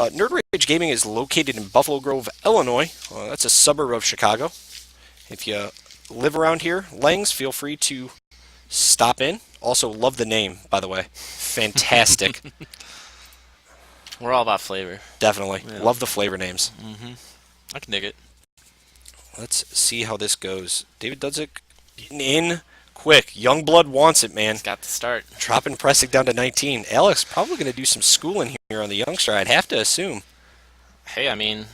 Nerd Rage Gaming is located in Buffalo Grove, Illinois. That's a suburb of Chicago. If you live around here, Langs, feel free to stop in. Also, love the name, by the way. Fantastic. We're all about flavor. Definitely. Yeah. Love the flavor names. I can dig it. Let's see how this goes. David Dudzik getting in quick. Youngblood wants it, man. He's got the start. Dropping Pressing down to 19. Alex probably going to do some schooling here on the youngster, I'd have to assume. Hey, I mean,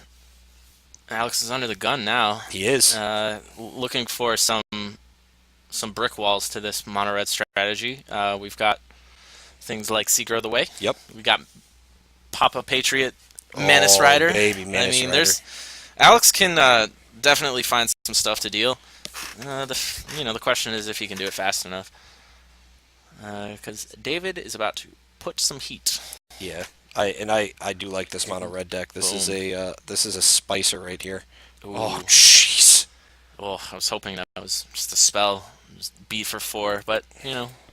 Alex is under the gun now. He is. Looking for some brick walls to this mono red strategy. We've got things like Seeker of the Way. Yep. We got Papa Patriot, Menace Rider. Baby Menace Rider. There's Alex can definitely find some stuff to deal. The question is if he can do it fast enough. Because David is about to put some heat. Yeah. I do like this mono red deck. This is a spicer right here. Ooh. Oh jeez. Oh, I was hoping that was just a spell, just beat for 4, but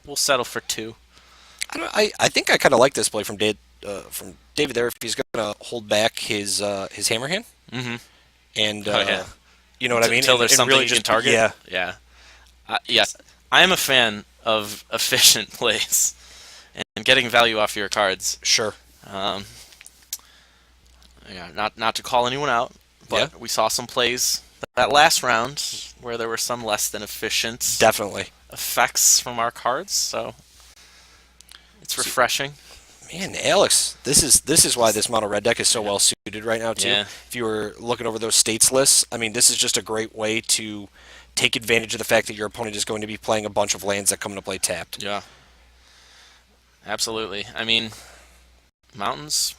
we'll settle for 2. I think I kind of like this play from David there. If he's going to hold back his hammer hand, and you know what I mean, until there's something really you just can target. Yeah. Yes, I am a fan of efficient plays and getting value off your cards. Sure. Not to call anyone out, but we saw some plays that last round where there were some less than efficient Definitely effects from our cards, so it's refreshing. Man, Alex, this is why this mono red deck is so well suited right now too. Yeah. If you were looking over those states lists, I mean, this is just a great way to take advantage of the fact that your opponent is going to be playing a bunch of lands that come into play tapped. Yeah. Absolutely. I mean, mountains,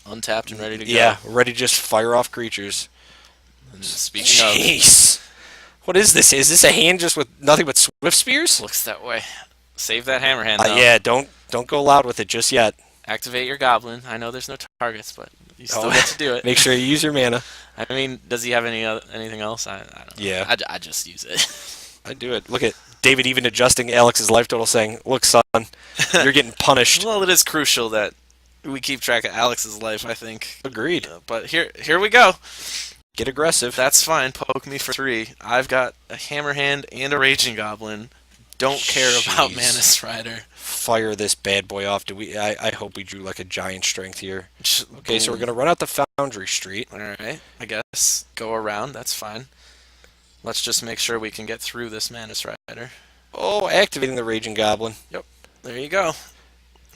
untapped and ready to go. Yeah, ready to just fire off creatures. And speaking of, Jeez. What is this? Is this a hand just with nothing but Swift Spears? looks that way. Save that hammer hand, though. Yeah, don't go loud with it just yet. Activate your goblin. I know there's no targets, but you still get to do it. Make sure you use your mana. I mean, does he have anything else? I don't know. Yeah. I just use it. I do it. Look at David even adjusting Alex's life total, saying, "Look, son, you're getting punished." Well, it is crucial that we keep track of Alex's life, I think. Agreed. But here we go. Get aggressive. That's fine. Poke me for 3. I've got a hammer hand and a raging goblin. Don't care about Jeez. Menace Rider. Fire this bad boy off. I hope we drew like a giant strength here. Okay, so we're Boom. gonna run out the Foundry Street. All right, I guess go around. That's fine. Let's just make sure we can get through this Menace Rider. Oh, activating the Raging Goblin. Yep. There you go.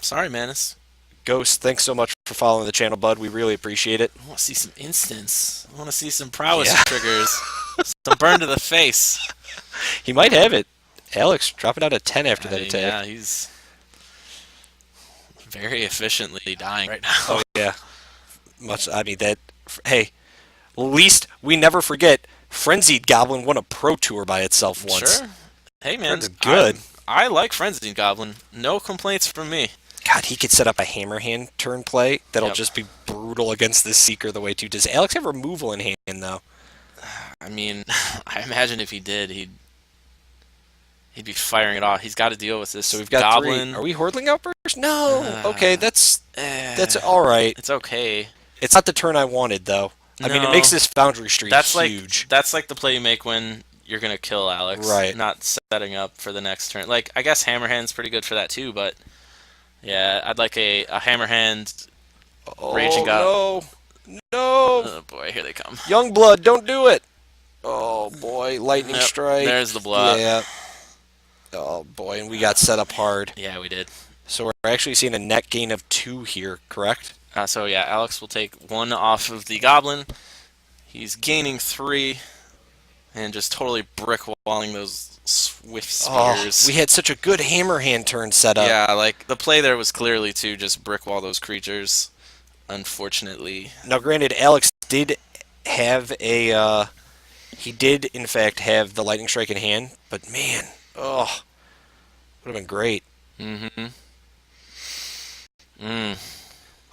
Sorry, Menace. Ghost, thanks so much for following the channel, bud. We really appreciate it. I want to see some instants. I want to see some prowess triggers. Some burn to the face. He might have it. Alex dropping out a 10 after that attack. Yeah, he's very efficiently dying right now. Oh yeah. Hey, at least we never forget Frenzied Goblin won a Pro Tour by itself once. Sure. Hey man, That's good. I like Frenzied Goblin. No complaints from me. God, he could set up a hammer hand turn play that'll just be brutal against this Seeker the way too. Does Alex have removal in hand though? I mean, I imagine if he did, he'd be firing it off. He's got to deal with this. So we've got goblin. 3. Are we Hordling Outburst? No. Okay, that's all right. It's okay. It's not the turn I wanted though. I mean, it makes this Foundry Street huge. That's like the play you make when you're gonna kill Alex, right? Not setting up for the next turn. Like I guess Hammerhand's pretty good for that too, but yeah, I'd like a Hammerhand. Raging Goblin. No. Oh boy, here they come. Youngblood, don't do it. Oh boy, Lightning Strike. There's the blood. Yeah. Oh boy, and we got set up hard. Yeah, we did. So we're actually seeing a net gain of 2 here, correct? So yeah, Alex will take 1 off of the Goblin. He's gaining 3, and just totally brick walling those Swift Spears. Oh, we had such a good hammer hand turn set up. Yeah, like the play there was clearly to just brick wall those creatures. Unfortunately. Now, granted, Alex did have a. He did, in fact, have the Lightning Strike in hand, but man, would have been great. Mm-hmm.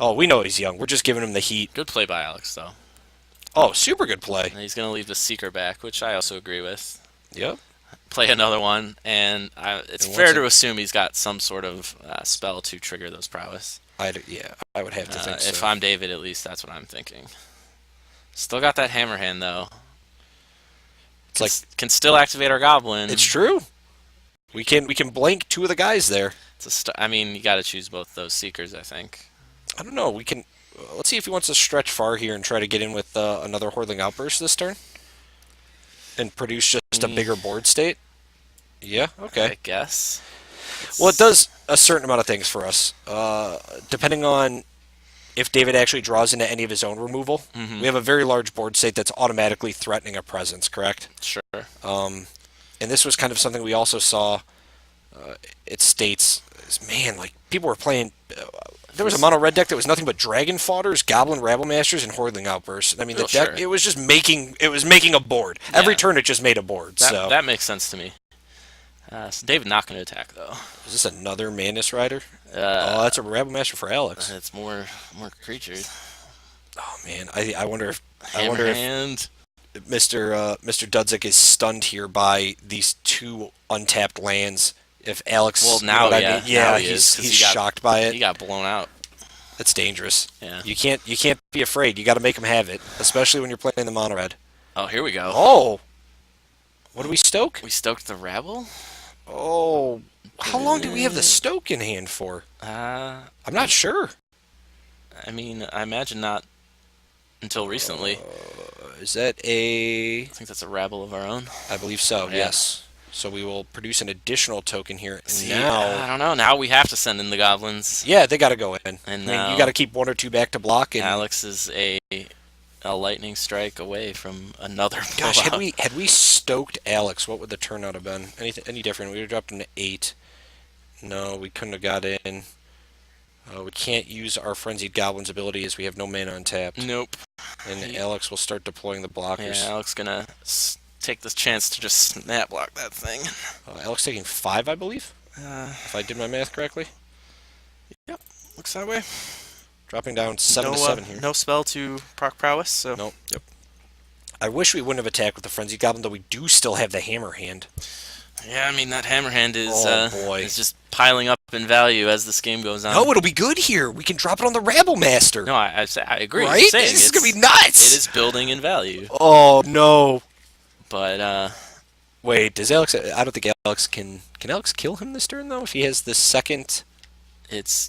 Oh, we know he's young. We're just giving him the heat. Good play by Alex, though. Oh, super good play. And he's going to leave the Seeker back, which I also agree with. Yep. Play another one, and it's fair to assume he's got some sort of spell to trigger those prowess. Yeah, I would have to think If so. I'm David, at least that's what I'm thinking. Still got that hammer hand though. It's like Can still activate our goblin. it's true. We can blank two of the guys there. I mean, you got to choose both those seekers, I think. I don't know. We can. Let's see if he wants to stretch far here and try to get in with another Hordeling Outburst this turn, and produce just a bigger board state. Yeah. Okay. I guess. Well, it does a certain amount of things for us. Depending on if David actually draws into any of his own removal, we have a very large board state that's automatically threatening a presence, correct? Sure. And this was kind of something we also saw. It states, man, like people were playing. There was a mono red deck that was nothing but Dragon Fodders, Goblin Rabblemasters, and Hordeling Outbursts. I mean, the deck it was just making a board. Every turn it just made a board. That makes sense to me. So David not going to attack though. Is this another Mantis Rider? Oh, that's a Rabblemaster for Alex. It's more creatures. Oh man, I wonder if Hammerhand. Mr. Dudzik is stunned here by these two untapped lands. If Alex, now he's shocked by it. He got blown out. That's dangerous. Yeah. You can't be afraid. You got to make him have it, especially when you're playing the mono red. Oh, here we go. Oh, what do we stoke? We stoked the Rabble. Oh, how long do we have the stoke in hand for? I'm not sure. I mean, I imagine not until recently. Is that I think that's a Rabble of our own. I believe so. Yeah. Yes. So we will produce an additional token here. See, now, I don't know. Now we have to send in the goblins. Yeah, they got to go in. And I mean, you got to keep one or two back to block. And Alex is a lightning strike away from another. Gosh, blowout. had we stoked Alex, what would the turnout have been? Any different? We would have dropped him to 8. No, we couldn't have got in. We can't use our Frenzied Goblin's ability as we have no mana untapped. Nope. And Alex will start deploying the blockers. Yeah, Alex gonna take this chance to just snap block that thing. Alex taking 5, I believe, if I did my math correctly. Yep, looks that way. Dropping down 7 to 7 here. No spell to proc prowess, so. Nope. Yep. I wish we wouldn't have attacked with the Frenzied Goblin, though we do still have the Hammer Hand. Yeah, I mean, that hammer hand is, boy. is just piling up in value as this game goes on. No, it'll be good here. We can drop it on the Rabblemaster. No, I agree. Right? This is going to be nuts. It is building in value. Oh, no. But, wait, does Alex... I don't think Alex can... Can Alex kill him this turn, though, if he has the second...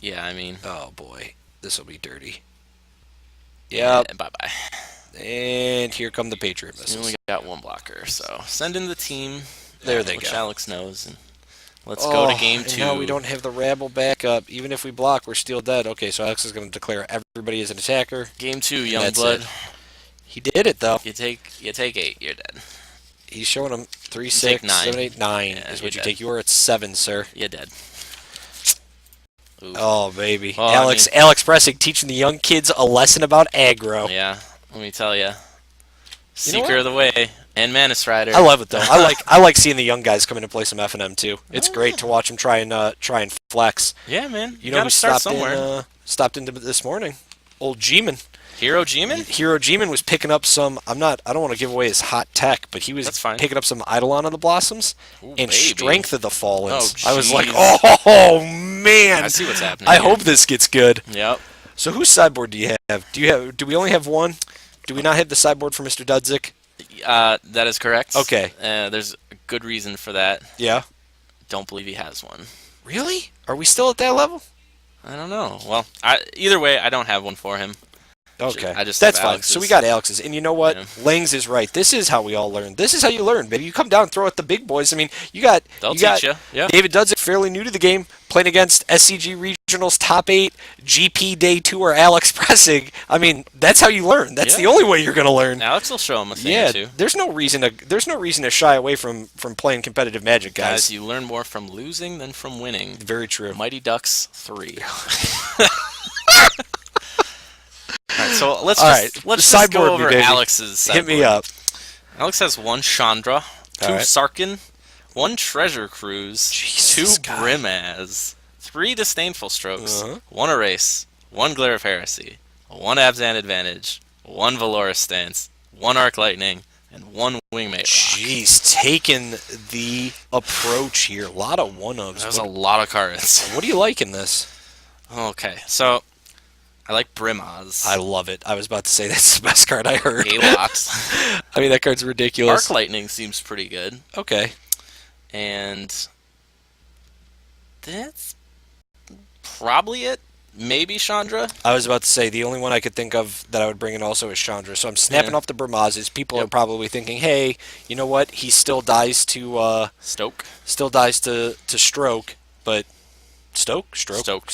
yeah, I mean... Oh, boy. This will be dirty. Yep. Yeah, bye-bye. And here come the Patriot We missiles. only got one blocker, so send in the team. There they which go. Alex knows. And let's go to game 2. Now we don't have the Rabble backup. Even if we block, we're still dead. Okay, so Alex is going to declare everybody as an attacker. Game 2, Youngblood. He did it, though. You take 8, you're dead. He's showing him 3, You 6, take 9. 7, 8, 9 Yeah, is you're what you dead. take. You are at 7, sir. You're dead. Ooh. Oh, baby. Well, Alex Pressig teaching the young kids a lesson about aggro. Yeah, let me tell you. You know Seeker of the Way and Mantis Rider. I love it, though. I like seeing the young guys come in and play some FNM, too. It's great to watch them try and flex. Yeah, man. You know gotta who start stopped somewhere. stopped into this morning? Old G-Man. Hero G-Man? Hero G-Man was picking up some. I don't want to give away his hot tech, but he was That's fine. picking up some Eidolon of the Blossoms Ooh, and baby. Strength of the Fallens. Oh, I was like, jeez. oh man! I see what's happening. I here. hope this gets good. Yep. So whose sideboard do you have? Do we only have one? Do we not have the sideboard for Mr. Dudzik? That is correct. Okay. There's a good reason for that. Yeah. Don't believe he has one. Really? Are we still at that level? I don't know. Well, either way, I don't have one for him. Okay, I just that's have fine. Alex's. So we got Alex's, and you know what? Yeah. Langs is right. This is how we all learn. This is how you learn, baby. You come down and throw at the big boys. I mean, They'll you got teach you. Yeah. David Dudzik, fairly new to the game, playing against SCG Regionals Top 8 GP Day Tour Alex Pressig. I mean, that's how you learn. That's the only way you're going to learn. Alex will show him a thing Yeah, or two. there's no reason to shy away from playing competitive Magic, guys. You learn more from losing than from winning. Very true. Mighty Ducks 3. Alright, so let's just Sideboard go me, over baby. Alex's sideboard. Hit me up. Alex has 1 Chandra, 2 Alright. Sarkin, 1 Treasure Cruise, Jesus, 2 God. Brimaz, 3 Disdainful Strokes, Uh-huh. 1 Erase, 1 Glare of Heresy, 1 Abzan Advantage, 1 Valorous Stance, 1 Arc Lightning, and 1 Wingmate Rock. Jeez, taking the approach here. A lot of one-ups. That was a lot of cards. What do you like in this? Okay, so I like Brimaz. I love it. I was about to say that's the best card I heard. A lot. I mean, that card's ridiculous. Arc Lightning seems pretty good. Okay. And that's probably it. Maybe Chandra. I was about to say the only one I could think of that I would bring in also is Chandra. So I'm snapping off the Bramazes. People are probably thinking, hey, you know what? He still dies to Stoke. Still dies to stroke, but Stoke? Stoke.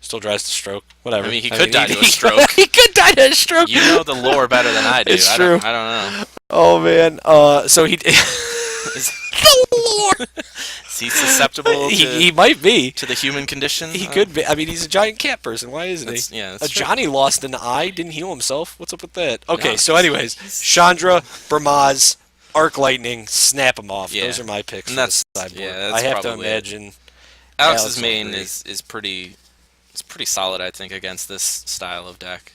Still dies to stroke. Whatever. I mean, he could die to a stroke. He could die to a stroke. You know the lore better than I do. It's true. I don't know. Oh man. So he the lore. Is he susceptible He might be to the human condition? He could be. I mean, he's a giant cat person. Why isn't he? Yeah, that's Johnny lost an eye, didn't heal himself. What's up with that? Okay, No, so anyways, Chandra, Bramaz, Arc Lightning, snap him off. Yeah. Those are my picks. And For that's- the sideboard. yeah, that's I have to probably it. imagine. Alex's Alex will main agree. is pretty solid, I think, against this style of deck.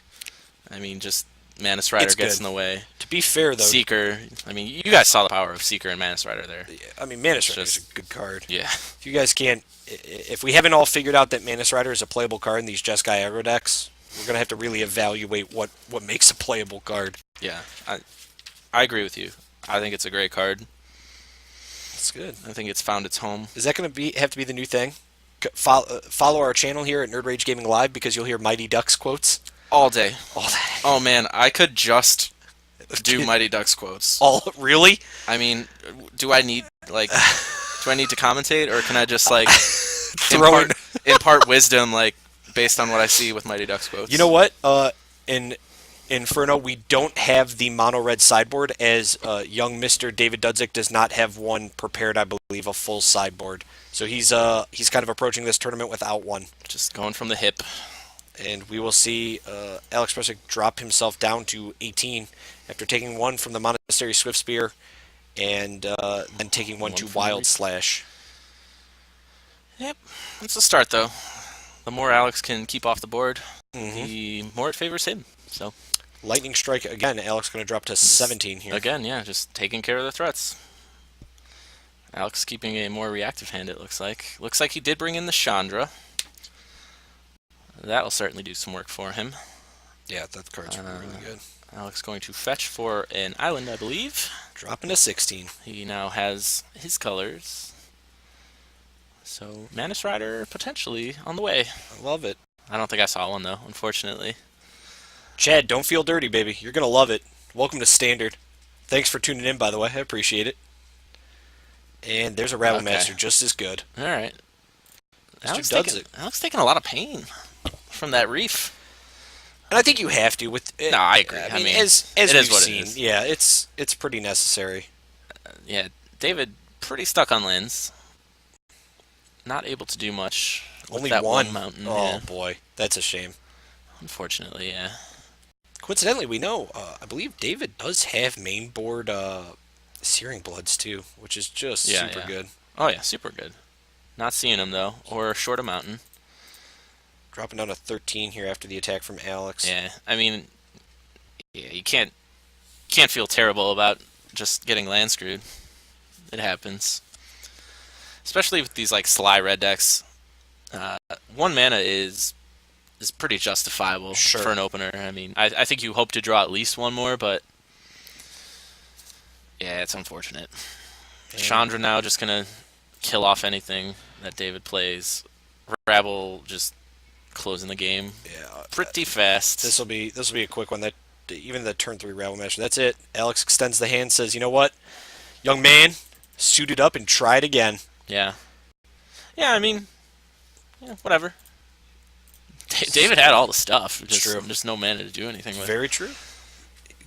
I mean, just Manus Rider It's gets good. in the way. To be fair, though, Seeker. I mean, you guys saw the power of Seeker and Manus Rider there. I mean, Manus Rider is just- a good card. Yeah. If you guys can't, if we haven't all figured out that Manus Rider is a playable card in these Jeskai aggro decks, we're gonna have to really evaluate what makes a playable card. Yeah. I agree with you. I think it's a great card. That's good. I think it's found its home. Is that going to have to be the new thing? Follow our channel here at Nerd Rage Gaming Live because you'll hear Mighty Ducks quotes All day. all that. Oh, man. I could just do Mighty Ducks quotes. All really? I mean, do I need to commentate, or can I just, like, Throw in. impart wisdom, like, based on what I see with Mighty Ducks quotes? You know what? In Inferno, we don't have the mono red sideboard, as young Mr. David Dudzik does not have one prepared. I believe a full sideboard, so he's kind of approaching this tournament without one. Just going from the hip. And we will see Alex Presic drop himself down to 18 after taking one from the Monastery Swift Spear and then taking one to from Wild Reef. Slash. Yep. It's a start, though. The more Alex can keep off the board, Mm-hmm. the more it favors him. So, Lightning Strike again. Alex going to drop to 17 here. again, yeah, just taking care of the threats. Alex keeping a more reactive hand, it looks like. Looks like he did bring in the Chandra. That will certainly do some work for him. Yeah, that card's really good. Alex going to fetch for an island, I believe. Dropping to 16. He now has his colors. So, Manus Rider potentially on the way. I love it. I don't think I saw one, though, unfortunately. Chad, don't feel dirty, baby. You're going to love it. Welcome to Standard. Thanks for tuning in, by the way. I appreciate it. And there's a Rabble Okay. Master just as good. All right. Mr. Dudzik. Alex taking a lot of pain from that reef. And I think you have to with No, I agree. I mean, as it we've is what it seen, is. yeah, it's pretty necessary. Yeah, David pretty stuck on lands. Not able to do much with Only that one mountain. Oh Yeah. boy, that's a shame. Unfortunately, yeah. Coincidentally, we know I believe David does have main board Searing Bloods too, which is just Yeah, super yeah. good. Oh yeah, super good. Not seeing him though, or short a mountain. Dropping down to 13 here after the attack from Alex. Yeah, I mean, yeah, you can't feel terrible about just getting land screwed. It happens, especially with these like sly red decks. 1 mana is pretty justifiable Sure. for an opener. I mean, I think you hope to draw at least one more, but yeah, it's unfortunate. Chandra now just gonna kill off anything that David plays. Rabble just closing the game Yeah, pretty fast. this will be a quick one. That even the turn 3 Rabble Master. That's it. Alex extends the hand, says, "You know what, young man, suit it up and try it again." Yeah. Yeah, I mean, yeah, whatever. David had all the stuff. It's true. Just no mana to do anything with. Very true.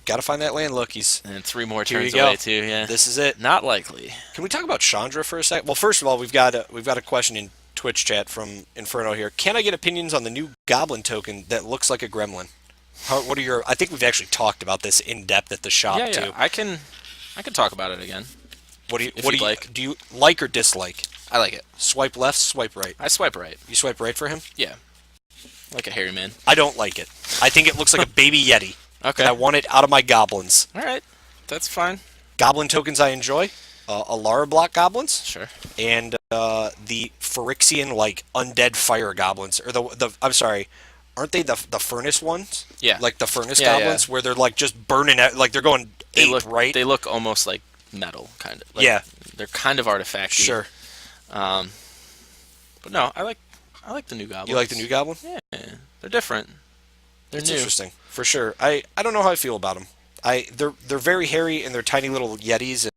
Got to find that land, lookies. And 3 more Here turns you go. away too. Yeah. This is it. Not likely. Can we talk about Chandra for a sec? Well, first of all, we've got a question in Twitch chat from Inferno here. Can I get opinions on the new Goblin token that looks like a gremlin? What are your? I think we've actually talked about this in depth at the shop Yeah, too. yeah. I can talk about it again. What do you? If What you'd do you like. Do you like or dislike? I like it. Swipe left, swipe right. I swipe right. You swipe right for him? Yeah. Like a hairy man. I don't like it. I think it looks like a baby Yeti. Okay. And I want it out of my goblins. All right. That's fine. Goblin tokens I enjoy. Alara block goblins Sure. and the Phyrexian like undead fire goblins, or the I'm sorry, aren't they the furnace ones? Yeah. Like the furnace Yeah, goblins, where they're like just burning out, like they're going They ape, look right? They look almost like metal, kind of. Like, Yeah. They're kind of artifacty. Sure. But no, I like the new goblins. You like the new goblin? Yeah, they're different. They're It's new. interesting for sure. I don't know how I feel about them. They're very hairy and they're tiny little yetis.